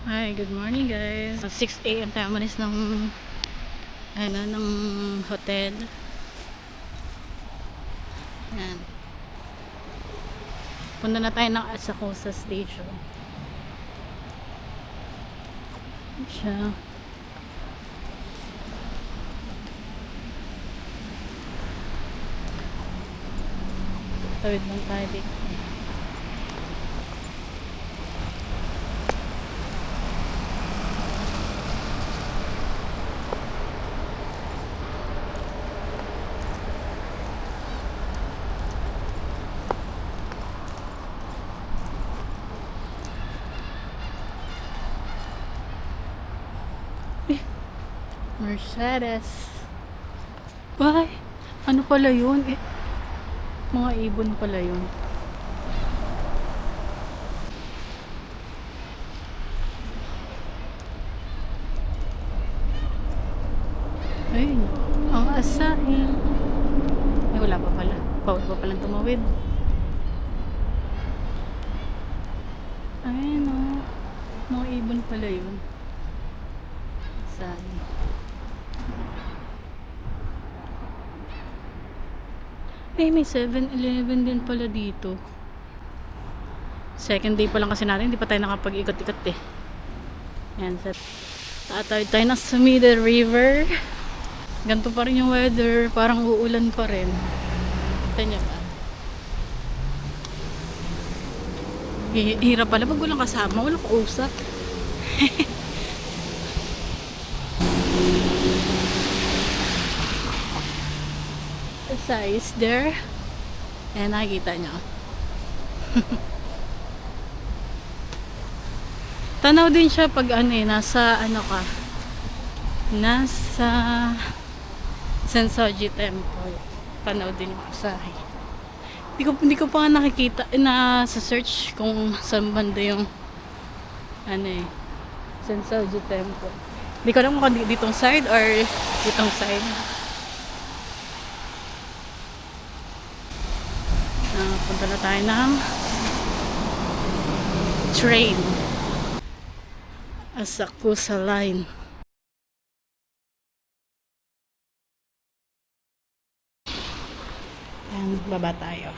Hi, good morning guys. 6 a.m. tayo malis ng hotel. Ayan. Punta na tayo ng Asakusa Station. Ayan siya. Tawid lang tayo dito. Mercedes. Bye. Ano pala yun? Mga ibon pala yun. Ay, ang asahin. Ay, wala pa pala. Bawal pa palang tumawid. Ayun o. Mga ibon pala yun. Asahin. Ay, may 7-Eleven din pala dito. Second day pa lang kasi natin, hindi pa tayo nakapag-ikot-ikot eh. Yan, tatawid tayo ng Sumida River. Ganito pa rin yung weather, parang uulan pa rin. Kita niyo ba? Hirap pala pag walang kasama, walang kausap. Size there. Ayan, nakikita nyo. Tanaw din siya pag nasa nasa Sensoji Temple. Tanaw din yung pasahe. Hindi ko pa nakikita sa search kung saan banda yung Sensoji Temple. Hindi ko alam kung ditong side or ditong side. Punta na tayo ng train. Asakusa Line. Ayan, baba tayo.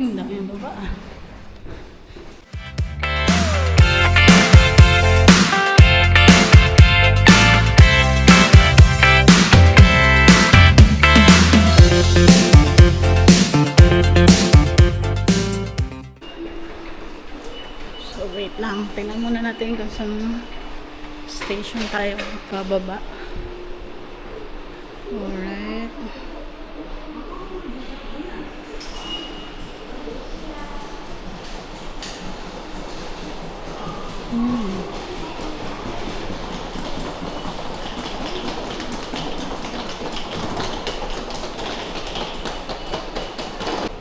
Yung dami yung baba. So wait lang, tingnan muna natin kung saan station tayo pababa. Alright.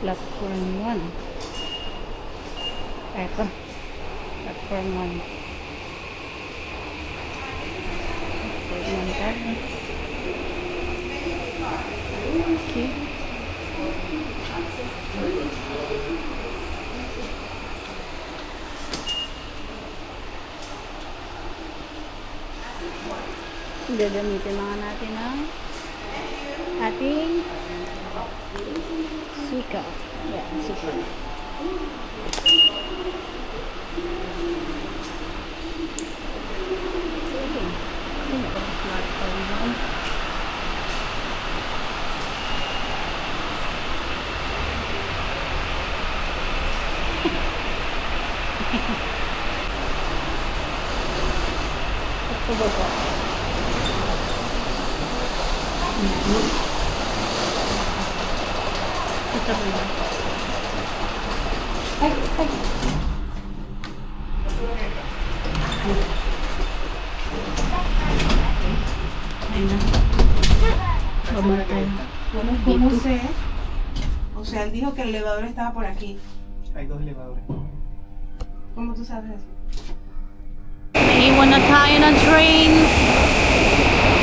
Platform 1. Eto. Platform 1. Platform 1 tayo. Okay. Gagamitin mga natin ang ating Suica. Yeah, Suica. Ito ba po? Ito ba yun? Ay! Ayun na. Baba tayo. ¿Cómo sé? O sea, él dijo que el elevador estaba por aquí. Naiwan na tayo ng train.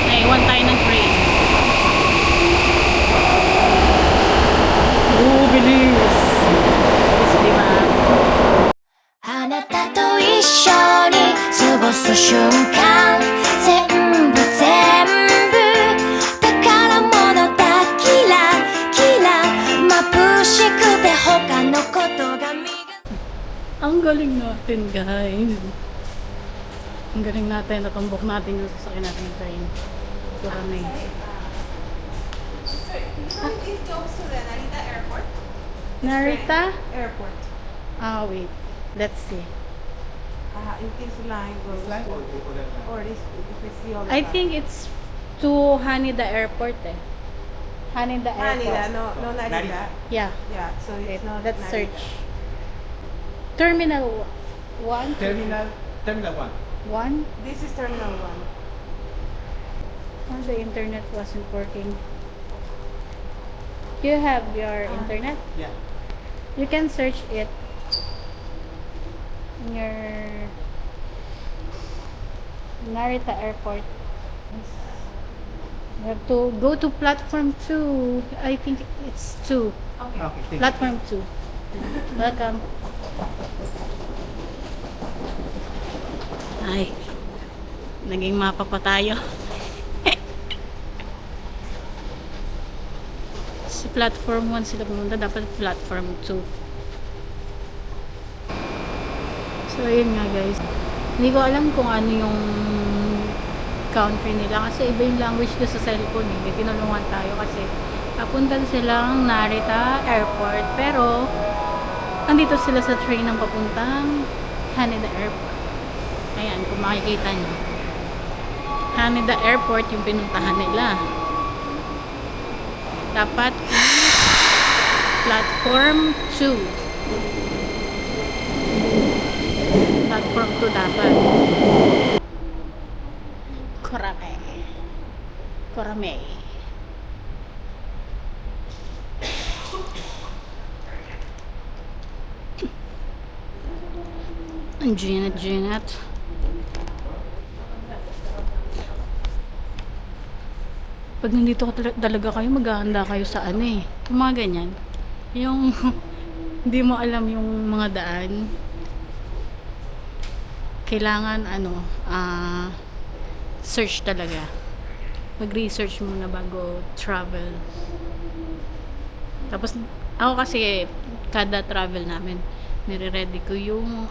Naiwan tayo ng train. Bilis. Bilis, di ba? あなたと一緒に過ごす瞬間全部全部宝物だキラキラ眩しくて他のことが見が Ang galing natin, guys. Ang galing natin. Natumbok natin yung sasakyan natin yung train. Kurame. This goes to the Narita Airport. Narita? Airport. Ah, wait. Let's see. If this line goes to, or this, if it's the other I line. think it's to Haneda Airport eh. Haneda Airport. Narita, no Narita. Yeah. Yeah, so it's not Let's Narita. search. Terminal 1? Terminal 1. This is Terminal 1. Oh, the internet wasn't working. You have your internet? Yeah. You can search it in your Narita Airport. You have to go to platform 2. I think it's 2. Okay. Okay, thank you. Platform 2. Welcome. Ay, naging mapa pa tayo. Sa platform 1 sila pumunta, dapat platform 2. So, ayun nga guys. Hindi ko alam kung ano yung country nila kasi iba yung language ko sa cellphone eh. May tinulungan tayo kasi papunta silang Narita Airport pero andito sila sa train ng papuntang Haneda Airport. Ayan, kung makikita nyo. Haneda Airport yung pinuntahan nila. Dapat platform 2. Platform 2 dapat. Kurame. Kurame. Ang ginat. Pag nandito talaga kayo, maghahanda kayo sa ano eh. Yung mga ganyan. Yung hindi mo alam yung mga daan. Kailangan search talaga. Mag-research muna bago travel. Tapos ako kasi kada travel namin nire-ready ko yung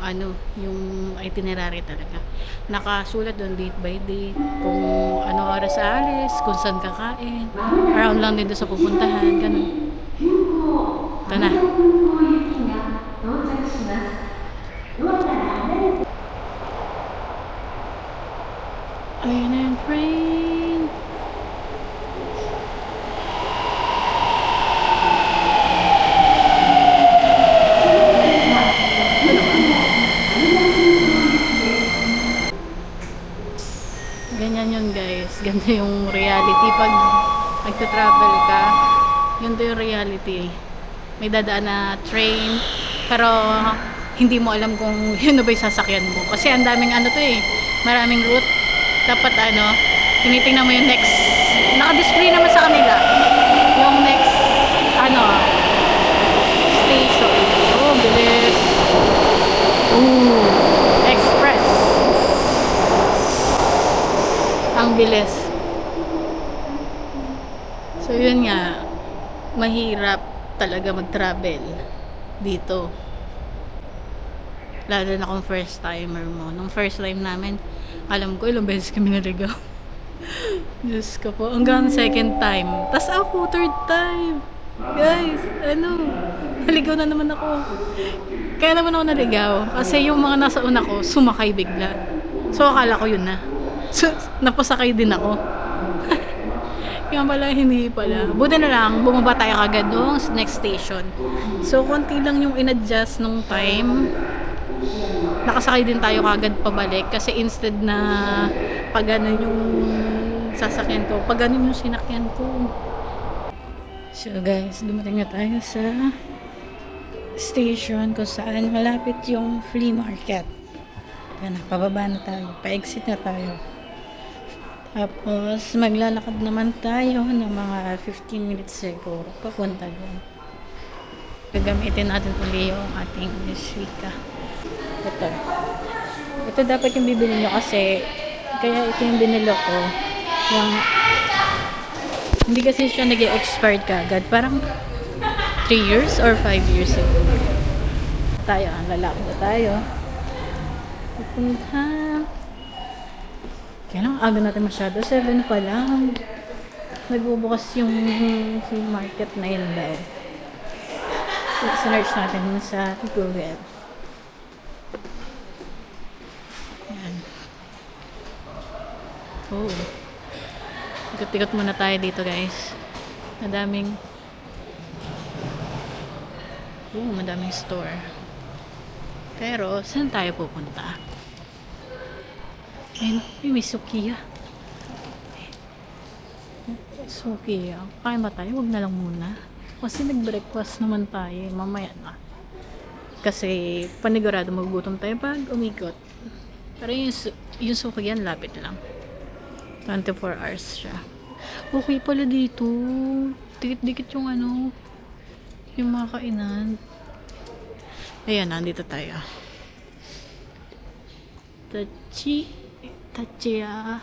yung itinerary talaga. Nakasulat doon date by date kung ano oras sa alis, kung saan kakain. Around lang din doon sa pupuntahan, ganun. Ito na. Ayan na yung train. Ganyan yun guys. Ganda yung reality. Pag nagta-travel ka, ganda yung reality. May dadaan na train, pero hindi mo alam kung yun na ba yung sasakyan mo. Kasi ang daming to eh. Maraming route. Dapat tinitingnan mo yung next. Naka-display naman sa kanila. Yung next, station. Oh, bilis. Ooh, express. Ang bilis. So, yun nga. Mahirap talaga mag-travel dito. Lalo na kung first timer mo. Nung first time namin, alam ko ilang beses kami naligaw. Diyos ko po. Hanggang second time. Tas ako, third time. Guys, naligaw na naman ako. Kaya naman ako naligaw. Kasi yung mga nasa una ko, sumakay bigla. So, akala ko yun na. So, napasakay din ako. Kaya pala, hindi pala. Buti na lang, bumaba tayo kagad doon sa next station. So, konti lang yung in-adjust nung time. Nakasakay din tayo kagad pabalik. Kasi instead na pag ganun yung sasakyan ko, pag ganun yung sinakyan ko. So guys, dumating na tayo sa station kung saan malapit yung flea market. Yan na, pababa na tayo. Pa-exit na tayo. Tapos, maglalakad naman tayo ng mga 15 minutes siguro. Papunta doon. Gagamitin natin uli yung ating Suica. Ito. Ito dapat yung bibili nyo kasi kaya ito yung binili ko. Yung, hindi kasi siya nag-expired kagad. Parang 3 years or 5 years ago. Tayo, lalakad na tayo. Pupunta. Kailangan aga natin masyado. 7 pa lang. Nagbubukas yung flea market na yun daw. Search natin sa Google. Yan. Oh. Ikot-ikot muna tayo dito, guys. Madaming store. Pero, saan tayo pupunta? Ayun, may Sukiya. Sukiya. Kain ba tayo? Huwag na lang muna. Kasi nag-breakfast naman tayo. Mamaya na. Kasi panigurado magugutom tayo pag umikot. Pero yung Sukiya, lapit lang. 24 hours siya. Okay pala dito. Dikit-dikit yung yung mga kainan. Ayan, nandito tayo. Tachiyagawa.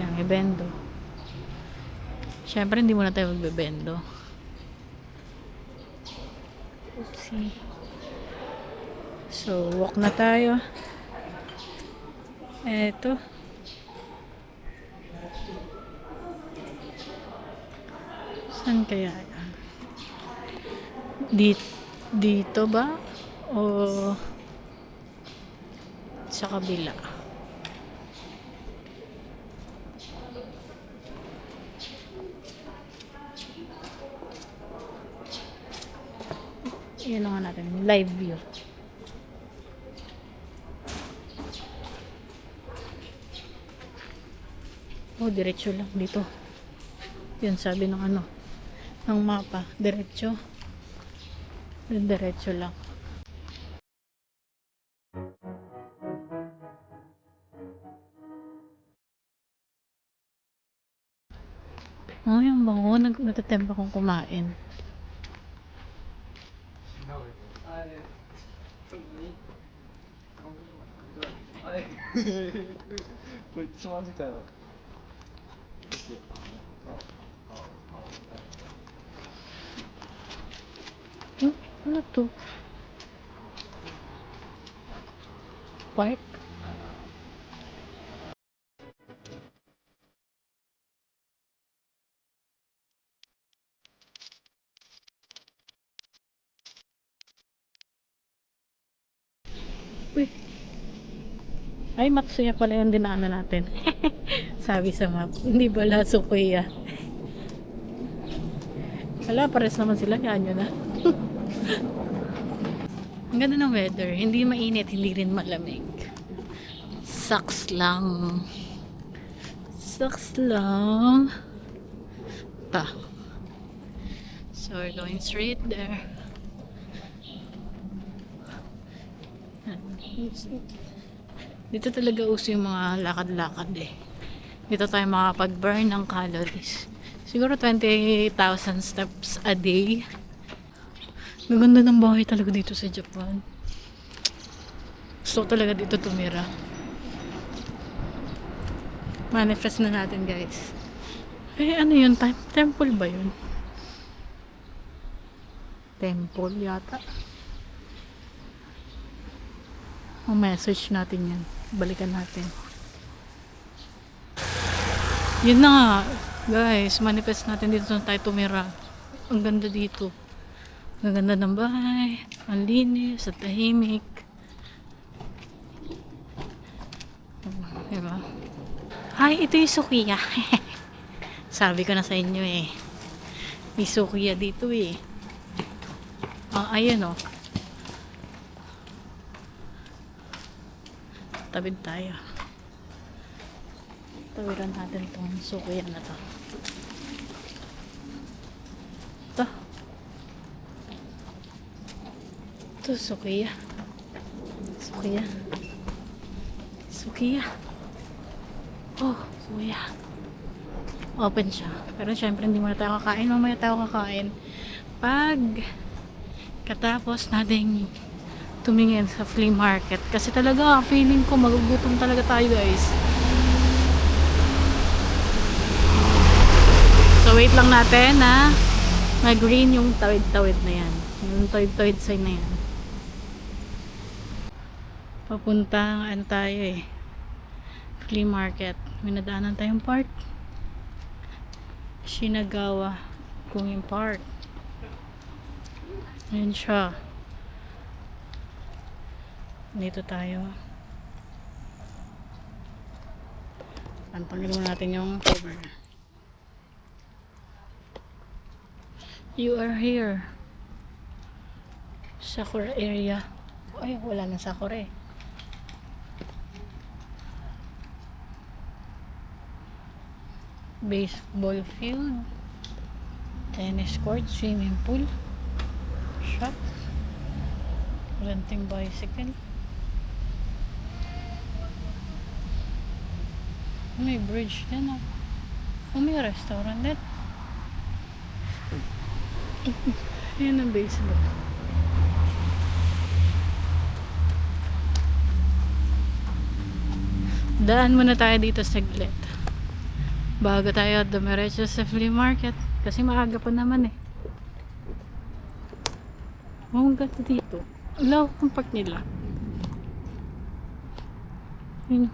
Yan, ibendo. Siyempre, hindi muna tayo magbebendo. Oopsie. So, walk na tayo. Eto. Saan kaya yan? Dito ba? O sa kabila? Yan nga natin. Live view. Oh, diretso lang dito. Yun sabi ng ng mapa. Diretso. Diretso lang. Oh, yung bango. Natatempa kong kumain. 수고하셨어요. Ano to? Park? Uy. Ay, Matsuya pala yung dinaanan natin. Sabi sa map. Hindi pala Sukiya. Wala, pares naman sila. Yan yun na. Ang ganda ng weather. Hindi mainit, hindi rin malamig. Sucks lang. Sucks lang. Ta. So, we're going straight there. Dito talaga uso yung mga lakad-lakad eh. Dito tayo makapag-burn ng calories. Siguro 20,000 steps a day. Maganda ng bahay talaga dito sa Japan. Gusto ko talaga dito tumira. Manifest na natin, guys. Eh, ano yun? Temple ba yun? Temple yata. Ang message natin yan. Balikan natin. Yun na nga. Guys, manifest natin dito na tayo tumira. Ang ganda dito. Ang ganda ng bahay. Ang linis at tahimik. Diba? Ay, ito yung Sukiya. Sabi ko na sa inyo eh. May Sukiya dito eh. Ayan oh. Tabid tayo. Tawiran natin itong Sukiya na to. to? Ito, Sukiya. Sukiya. Sukiya. Oh, Sukiya. Open siya. Pero syempre hindi muna tayo kakain. Mamaya tayo kakain. Pag katapos nating tumingin sa flea market. Kasi talaga, feeling ko magugutom talaga tayo, guys. So, wait lang natin na mag-green yung tawid-tawid na yan. Yung tawid-tawid sign na yan. Papuntang ano tayo eh. Flea market. May nadaanan tayong park. Shinagawa Kungin Park. Ayan siya. Dito tayo. Pantanggalin mo natin yung cover. You are here. Sakura area. Ay, wala nang Sakura eh. Baseball field. Tennis court. Swimming pool. Shop. Renting bicycle. May bridge din ah. Oh, may restaurant din. Ayan ang baseball. Daan muna tayo dito saglit. Bago tayo dumiretso sa flea market. Kasi maaga pa naman eh. Oh, ang ganda dito. Lawak ang park nila. Ayun.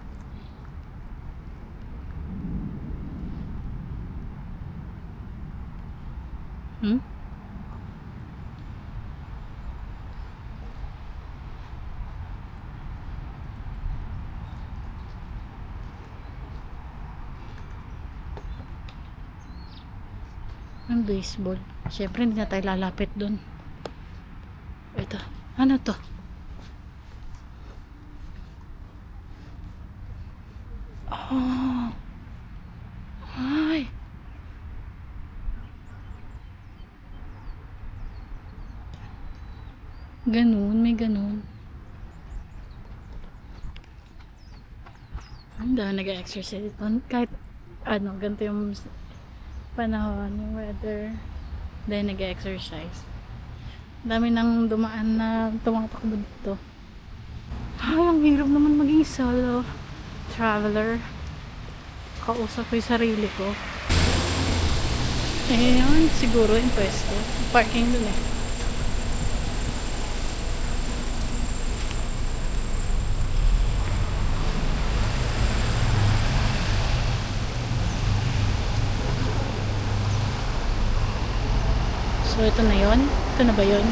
Ang baseball. Siyempre hindi na tayo lalapit dun. Ito. Ano to? Oh. Ay. Ganun, may ganun. Ang dami nag-exercise ito. Kahit ano, ganito yung panahon, yung weather. Dahil nag-exercise. Dami nang dumaan na tumatakbo dito. Ay, ang hirap naman maging solo traveler. Kausap ko yung sarili ko. Eh, yun, siguro yung pwesto. Parking dun eh. So, ito na yun. Ito na ba yun?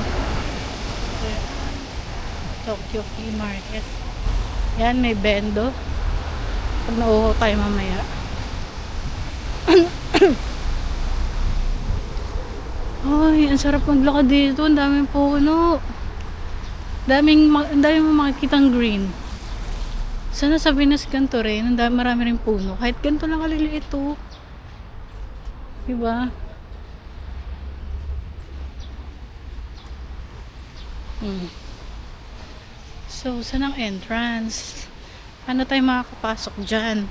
Tokyo Flea Market. Yan, may bendo. Pag nauho tayo mamaya. Ay, ang sarap maglakad dito. Ang daming puno. Ang daming makikitang green. Sana sa Venus ganito rin. Marami rin puno. Kahit ganito lang kaliliit ito. Diba? So, saan ang entrance? Paano tayo makakapasok dyan?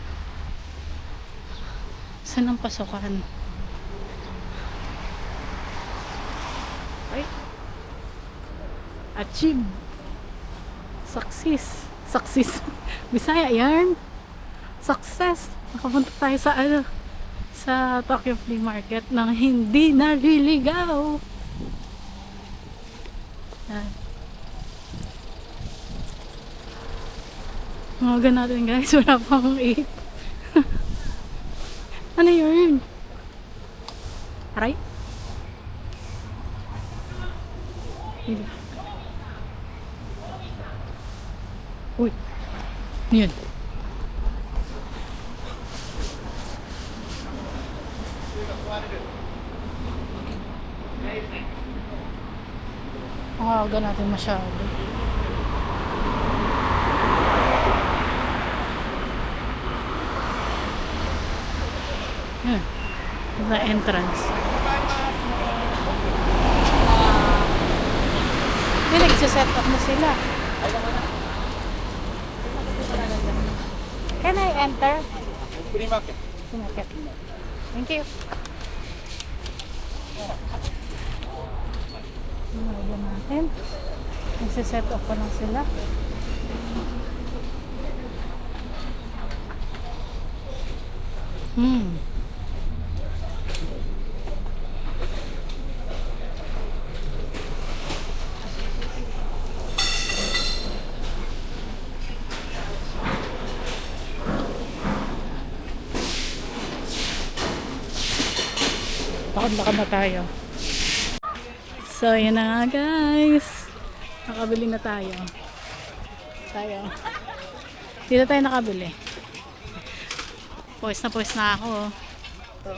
Saan ang pasokan? Ay! Achieve! Success! Success! Bisaya yan! Success! Nakapunta tayo sa sa Tokyo Flea Market nang hindi naliligaw! Yan. Mawagan natin guys, wala pang 8. Ano yun? Aray? Uy, ano yun? Mawagan natin masyado. Yan. The entrance. Hindi, nagsiset up na sila. Can I enter? Sumakit. Thank you. Ano natin? Nagsiset up pa lang sila. Lakad-lakad na tayo. So, yun na nga guys. Nakabili na tayo. Dito tayo nakabili. Pawis na ako. So,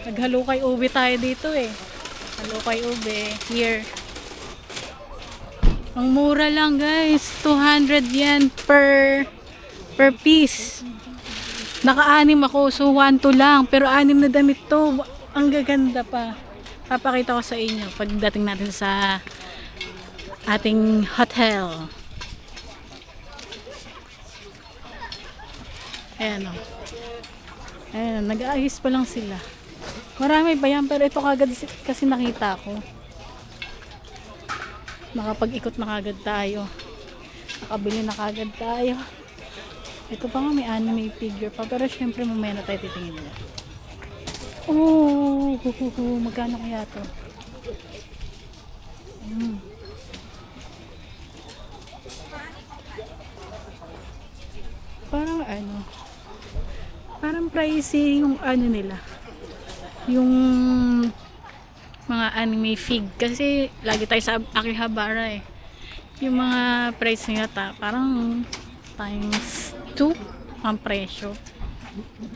naghalukay ube tayo dito eh. Halukay ube. Here. Ang mura lang guys. 200 yen per piece. Naka-anim ako. So, 1-2 lang. Pero 6 na damit to. Ang gaganda pa. Papakita ko sa inyo pagdating natin sa ating hotel. Ayan o. Ayan, nag-aayos pa lang sila. Marami pa yan, pero ito kagad kasi nakita ko. Makapag-ikot na kagad tayo. Nakabili na kagad tayo. Ito pa nga may anime figure pa, pero syempre mamaya na tayo titingin nila. Oh, magkano kaya to? Parang parang pricey yung nila. Yung mga anime fig. Kasi lagi tayo sa Akihabara eh. Yung mga price nila parang times 2 ang presyo.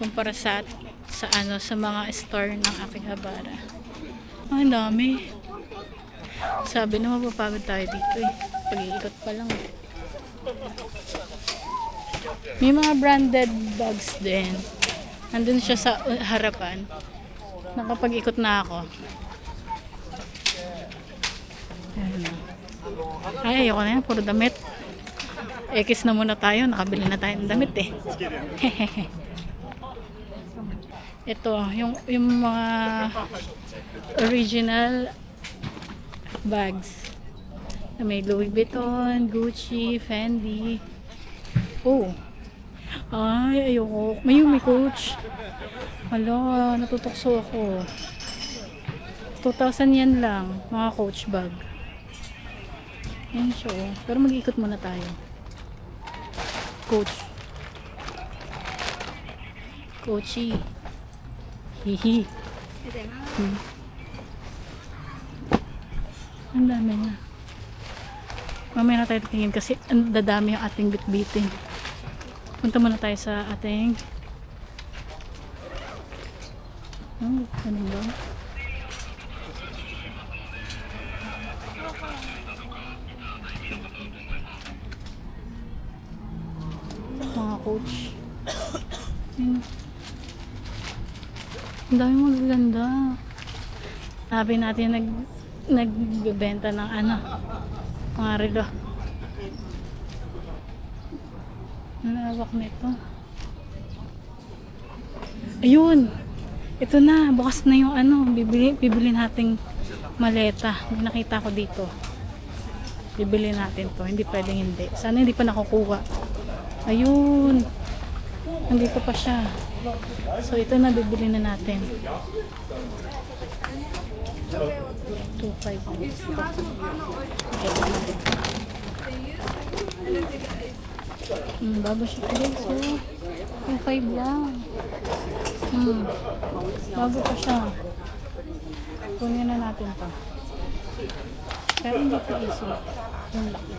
Kumpara sa mga store ng Akihabara. Ang dami. Sabi na mapapagod tayo dito eh. Pag-iikot pa lang. May mga branded bags din. Nandun siya sa harapan. Nakapag-ikot na ako. Ay, ayoko na yan. Puro damit. Ekis na muna tayo. Nakabili na tayo ng damit eh. Ito, yung mga original bags. May Louis Vuitton, Gucci, Fendi. Oh. Ay, ayoko. May Coach. Hala, natutokso ako. 2,000 yen lang, mga Coach bag. Yan siya. Pero mag-ikot muna tayo. Coach. Coachy. Hihi. Ang dami na. Mamaya na tayo tingin kasi ang dadami yung ating bitbitin. Punta muna tayo sa ating ano ba? Mga Coach. Ang dami magaganda. Sabi natin nagbebenta ng mga relo. Ang lawak nito. Ayun! Ito na, bukas na yung bibili nating maleta. May nakita ko dito. Bibili natin to. Hindi pwedeng hindi. Sana hindi pa nakukuha. Ayun! Nandito pa siya. So ito na, bibili na natin. 2.5. Bago siya guys. So 2.5 lang. Bago pa siya. Kunin na natin to. Pero hindi ito easy. Yung laki.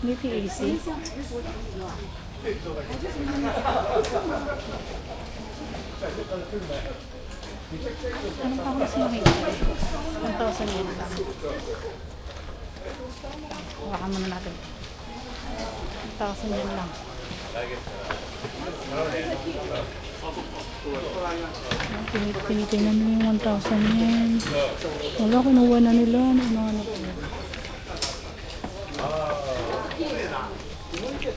Hindi ito easy. Anong pa kasi nakita? 1,000 yen lang. Hawakan muna natin. 1,000 yen lang. Tinitingnan mo yung 1,000 yen. Wala, kinuha na nila. Ano. Ito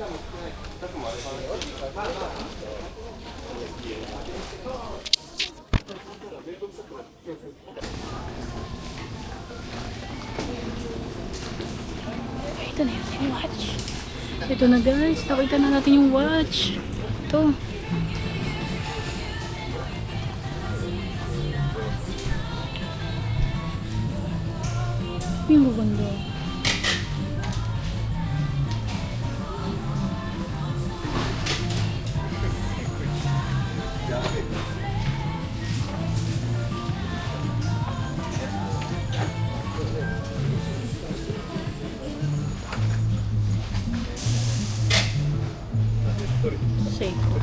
na yung watch. Ito na guys, nakita na natin yung watch. Ito. Yung gaganda. Seiko.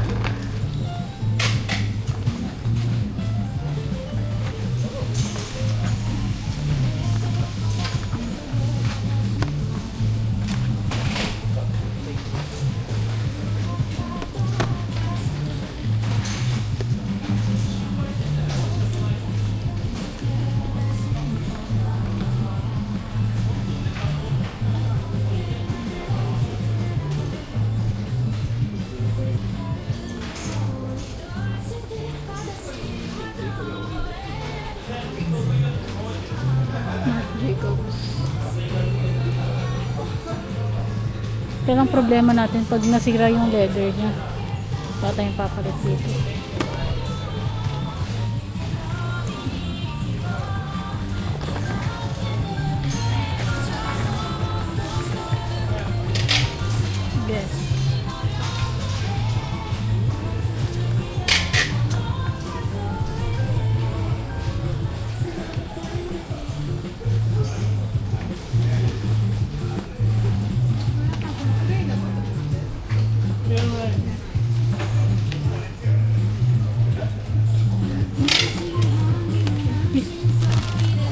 Marc Jacobs. Kaya lang problema natin pag nasira yung leather niya. Baka tayong papalit dito. Yes.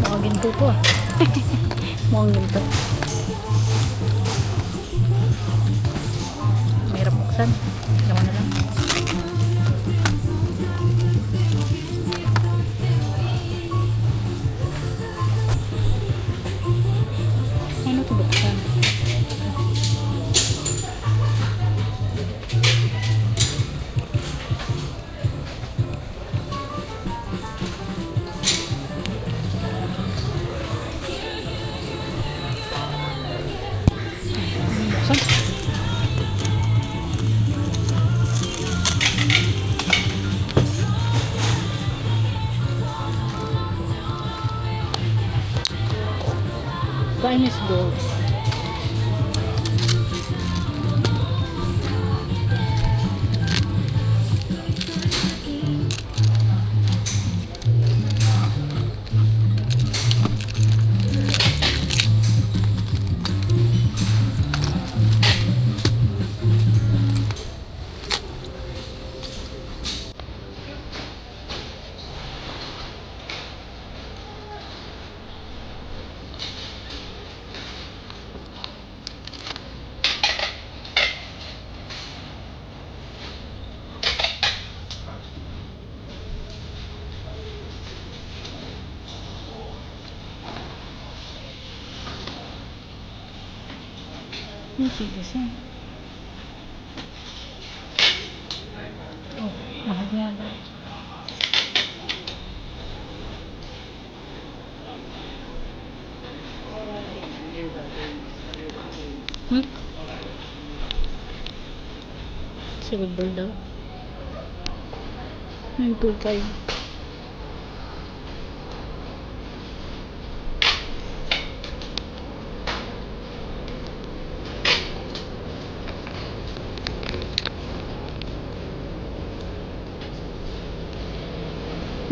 Mga ginto to ah. Mga ginto. Mahirap buksan. Gawa na lang. Ano to buksan? Buksan. Finest gold. Yung sigas yan. Oh, mahal nga ba? Silver daw. 925.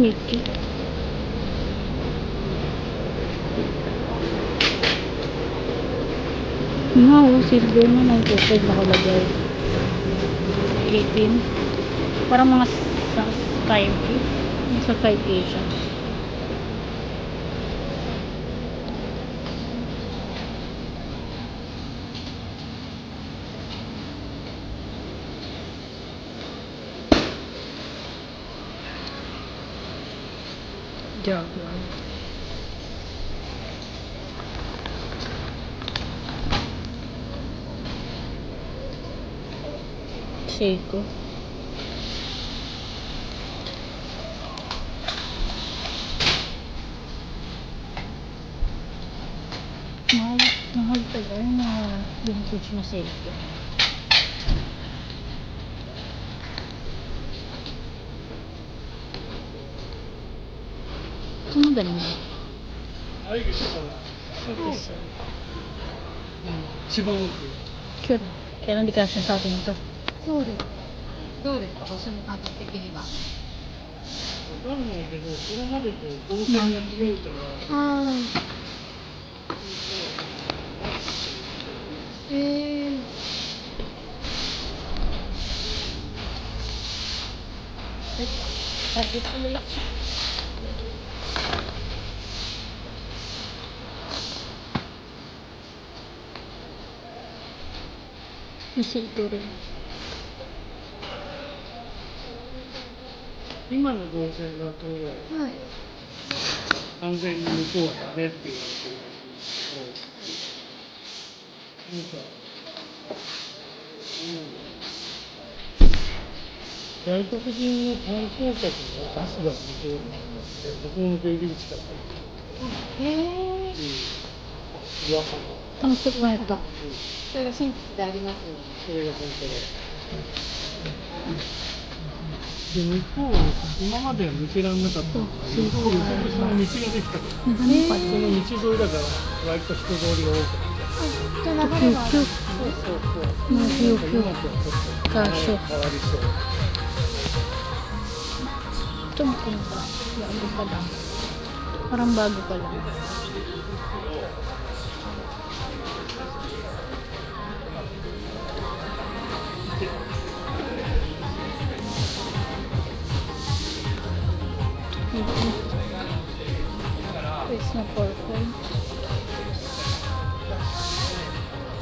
Mickey. No, silver na 925 nakalagay. 18. Parang mga sa 5. Sa 5 Asia. Jaguar. Seiko. Mahal pala yung mga vintage na Seiko. Ito maganda. Ito. 一番奥。 Cute. Kailan di kasya sa atin ito? そうです。どうですか、星の価格的には。わかんないけど、これまでと合成が違うから。はい。えー。Seiko rin. 今の合成だとはい。完全に向こうはダメって言われてるんですけど、なんか、外国人の観光客のバスが向こうにあって、向こうの出入り口から入ってえー。っていう噂が。 Ang cute na ito. それが真実でありますよね。それが本当で。で、向こう、今までは抜けられなかったのが、向こう横にその道ができたから、その道沿いだから、割と人通りが多くなっちゃう。じゃあ流れがある。Cute. そうそう。 Mga cute. 今とはちょっとKasyo. 変わりそう。 Ito maganda. Bago pa lang. Parang bago pa lang. It's na perfect.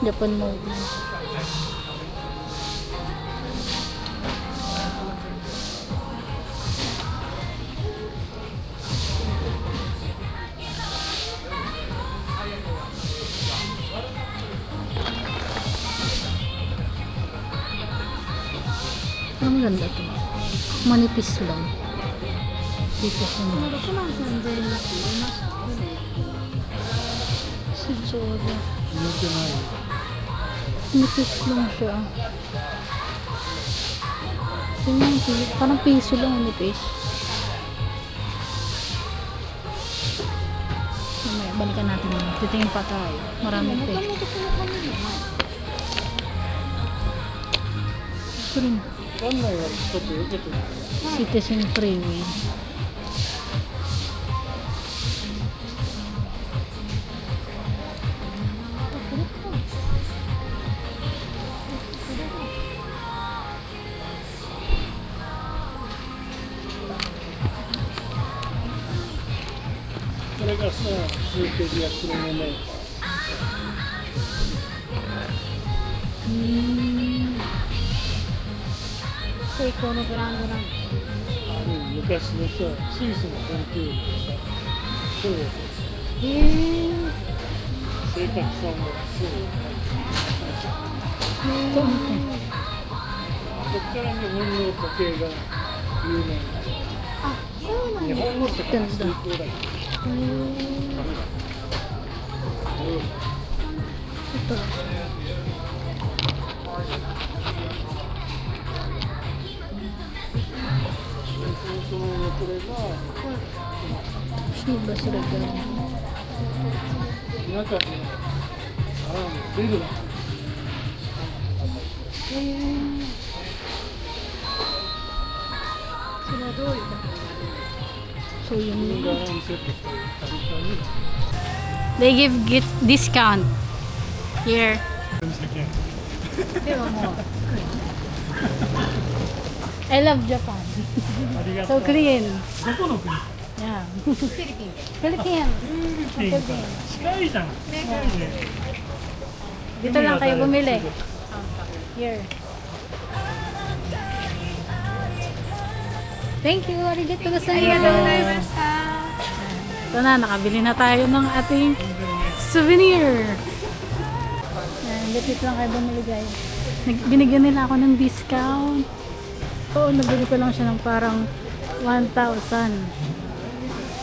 Japan mode. Ang ganda to. Manipis lang. Dito sa mga. 6万3000円になっていました。 Si Joda. 抜けない。 Manipis lang siya. Tingnan ko. Parang piso lang manipis. Mamaya, balikan natin yun. Titingin pa tayo. Maraming もと pes. もとこの紙じゃない。 Ito rin. 館内はちょっと避けてる。 Citizen Freeway.これがさ、数的や黒のメーカ成功のブランドなんです。ー、昔のさ、スイスのコンクールでさ、そうやへー。正確さもそう。Ito, ito. そこから日本の時計が有名なあ、そうなん日です。本のってから最高だよ。Ito. Shiba sa regalo. 中にベルがそれはどういうこ So, yung... 柄にセットしてカリカリ They give discount. Here. とではもう I love Japan. ありがと So う。 clean. どこの国？ Yeah. フィリピンで Philippines. フィリピンか。近いじゃん。近いね。 Dito lang kayo bumili. Here. Thank you. Arigatou gozaimasu. Ito na, nakabili na tayo ng ating souvenir. Ayan, dito lang kayo bumili guys. Binigyan nila ako ng discount. Oo, nabili ko lang siya ng parang 1,000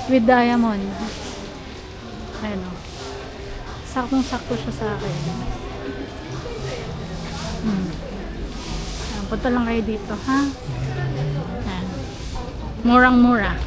with diamond. Ayun o. Saktong-sakto siya sa akin. Ayan, punta lang kayo dito, ha? Ayan. Murang-mura.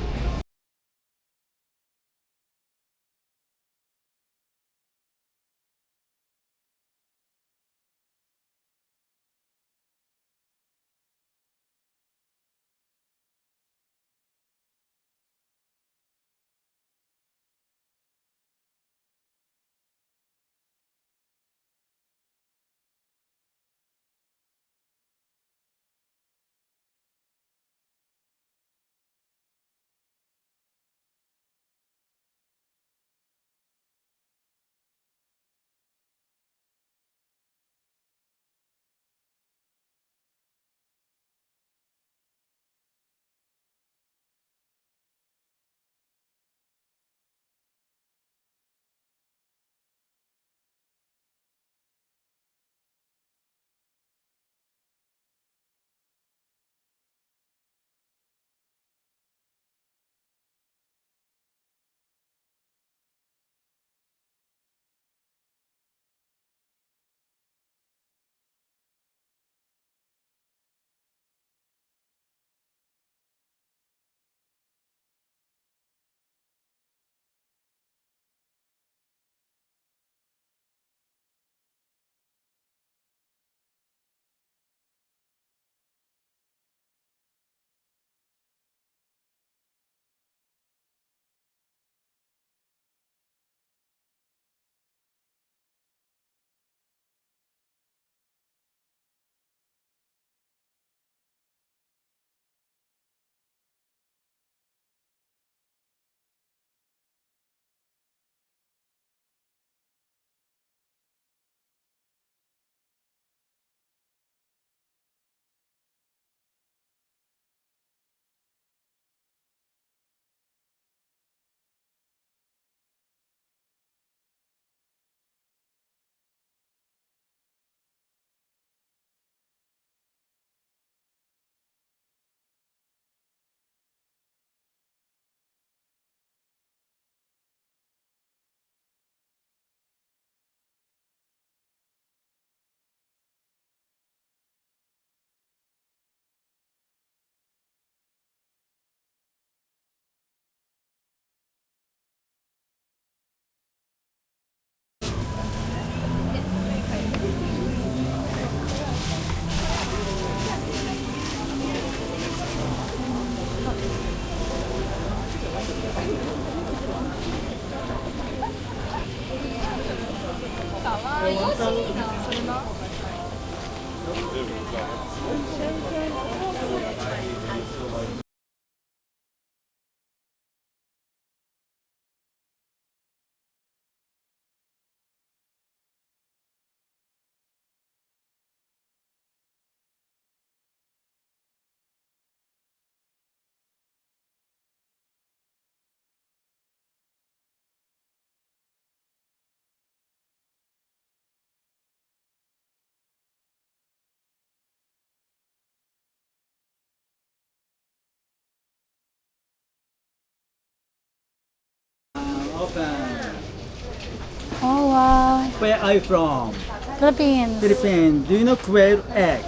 Oh, wow. Where are you from? Philippines. Philippines. Do you know quail egg?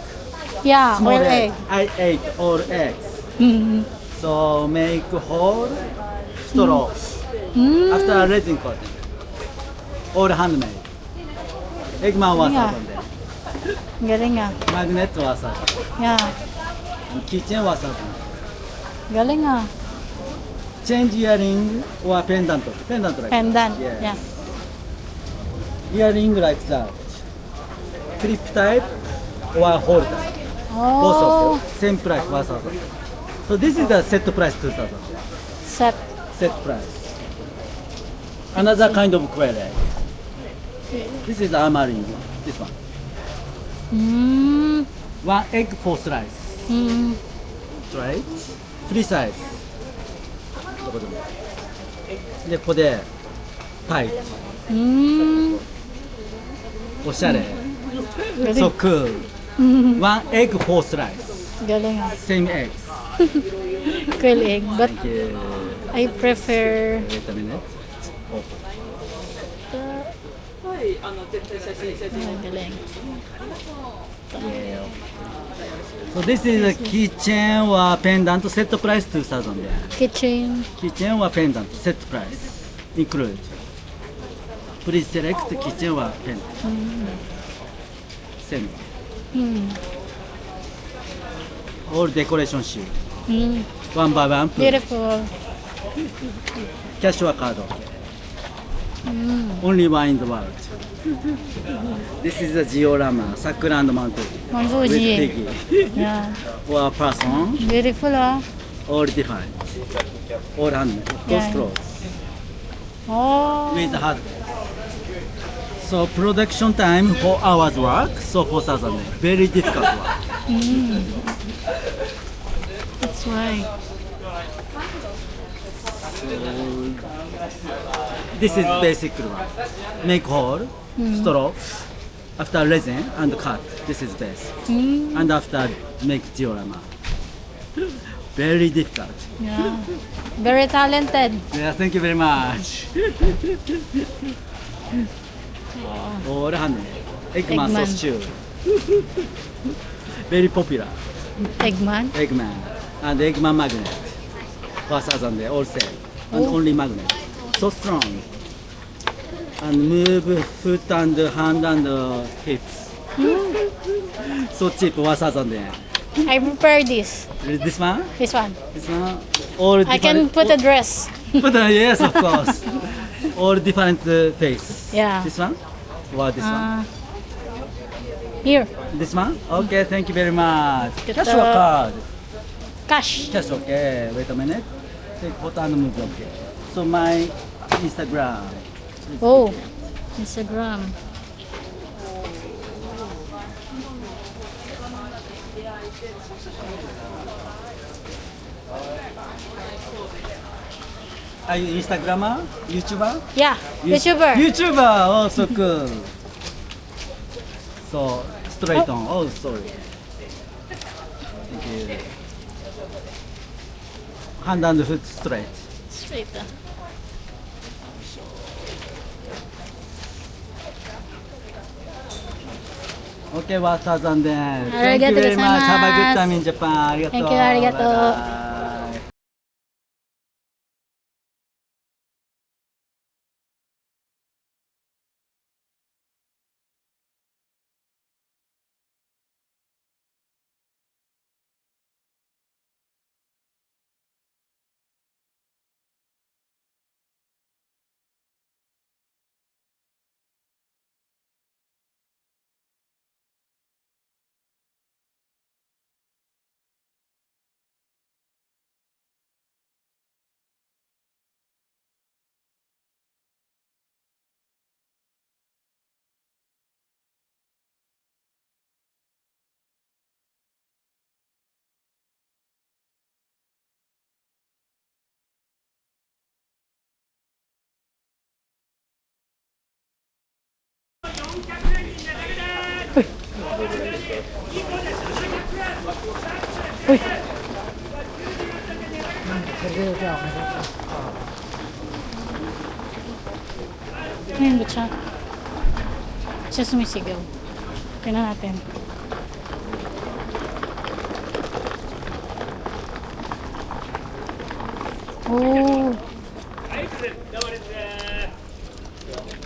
Yeah, Small quail egg. I ate all eggs. Mm. So make whole straw after resin coating. All handmade. Eggman was Yeah. on there. Galing ah. Magnet was on. Yeah. Kitchen was on. Galing ah. Change earring or pendant. Pendant like Pendant. Yes. Yeah. earring like that. Clip type or hole type. Both of Oh, them. Same price, 1,000. So this is the set price 2,000. set. Set price. Another kind of quail egg. This is amaring. This one. Mm. One egg, 4 slice. Mm. Right? 3 size. どこでも。で、ここでタイツ。 Mm. おしゃれ。Galing. So cool. One egg, 4 slice. Galing ah. Same egg. Quail egg. But Thank you. I prefer Wait a minute. Oh. galing. Yeah. So this is a keychain or pendant set price 2,000 yen. Kitchen. Keychain or pendant set price include. Please select keychain or pendant. Same. All decoration shoe. One by one. Please. Beautiful. Cash or card. Okay. Only one in the world. This is a diorama, Sakura and Mountain. With Manzuji. piggy. Yeah. Or a person. Beautiful ah. All different. All handmade. Those Yeah. clothes. Oh. With hard. So production time 4 hours work, so 4,000 yen. Very difficult work. That's why. This is basic one. Make hole, straw, after resin and cut. This is basic. And after make diorama. Very difficult. Yeah. Very talented. Yeah, thank you very much. All handmade. Eggman Eggman. sauce too. Very popular. Eggman. Eggman and Eggman magnet. 4,000 yen all sale. And only magnet. So strong. And move foot and hand and hips. So cheap, 1,000 yen. I prepare this. This one? This one. This one? All I can different. put a dress. Yes, of course. All different face. Yeah. This one? Or this one? Here. This one? Okay, thank you very much. Get Cash the- or card? Cash. Cash, okay. Wait a minute. Take photo and move, okay. So my Instagram. Oh. Instagram. Are you Instagrammer? YouTuber? Yeah. YouTuber. YouTuber! Oh, so cool. So, straight on. Oh, sorry. Thank you. Hand and foot straight. Straight ah. Okay, 1,000 yen. Thank you Arigato very much. Have a good gozaimasu. time in Japan. Arigato. Thank you, arigato. Bye-bye. Ayun, ba't siya? Ba't siya sumisigaw? Tingnan natin. Oh.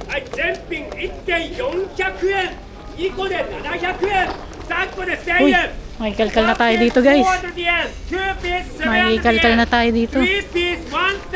はい、全品1.400円、2個で700円、3個で1000 Uy, 円。 makikalkal na tayo dito guys. 400 yen, 2 piece 700 Makikalkal na tayo dito. 3 piece 1000